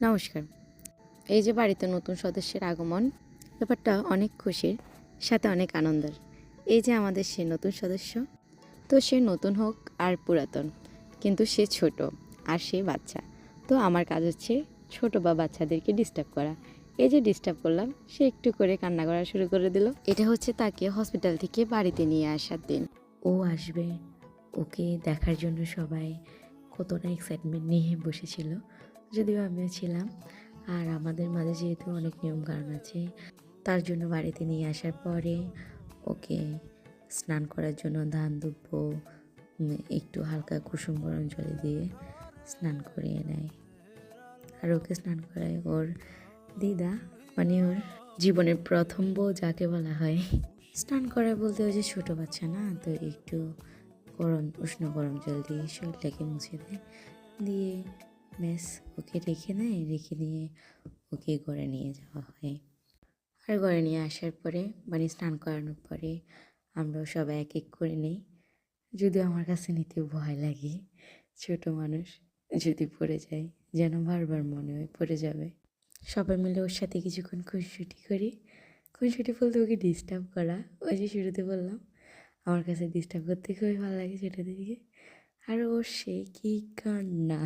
নমস্কার। এই যে বাড়িতে নতুন সদস্যের আগমন, ব্যাপারটা অনেক খুশির, সাথে অনেক আনন্দের। এই যে আমাদের সে নতুন সদস্য, তো সে নতুন হোক আর পুরাতন, কিন্তু সে ছোট আর সে বাচ্চা। তো আমার কাজ হচ্ছে ছোট বা বাচ্চাদেরকে ডিস্টার্ব করা। এই যে ডিস্টার্ব করলাম, সে একটু করে কান্না করা শুরু করে দিল। এটা হচ্ছে তাকে হসপিটাল থেকে বাড়িতে নিয়ে আসার দিন। ও আসবে, ওকে দেখার জন্য সবাই কতটা এক্সাইটমেন্ট নিয়ে বসেছিল, যদিও আমিও ছিলাম। আর আমাদের মাঝে যেহেতু অনেক নিয়মকানুন আছে, তার জন্য বাড়িতে নিয়ে আসার পরে ওকে স্নান করার জন্য ধান দুব্ব একটু হালকা কুসুম গরম জলে দিয়ে স্নান করিয়ে নেয়। আর ওকে স্নান করায় ওর দিদা, মানে ওর জীবনের প্রথম বউ যাকে বলা হয়। স্নান করা বলতে ওই যে ছোটো বাচ্চা না, তো একটু উষ্ণ গরম জল দিয়ে শরীরটাকে মুছে দেয়, দিয়ে ব্যাস ওকে রেখে দেয়। রেখে দিয়ে ওকে ঘরে নিয়ে যাওয়া হয়। আর ঘরে নিয়ে আসার পরে, মানে স্নান করানোর পরে, আমরাও সবাই এক এক করে নেই। যদিও আমার কাছে নিতে ভয় লাগে, ছোট মানুষ যদি পড়ে যায় যেন বারবার মনে হয় পড়ে যাবে। সবাই মিলে ওর সাথে কিছুক্ষণ খুনসুটি করি। খুনসুটি বলতে ওকে ডিস্টার্ব করা, ওই যে শুরুতে বললাম আমার কাছে ডিস্টার্ব করতে খুবই ভালো লাগে ছোটোদেরকে। আর ওর সে কী কান্না!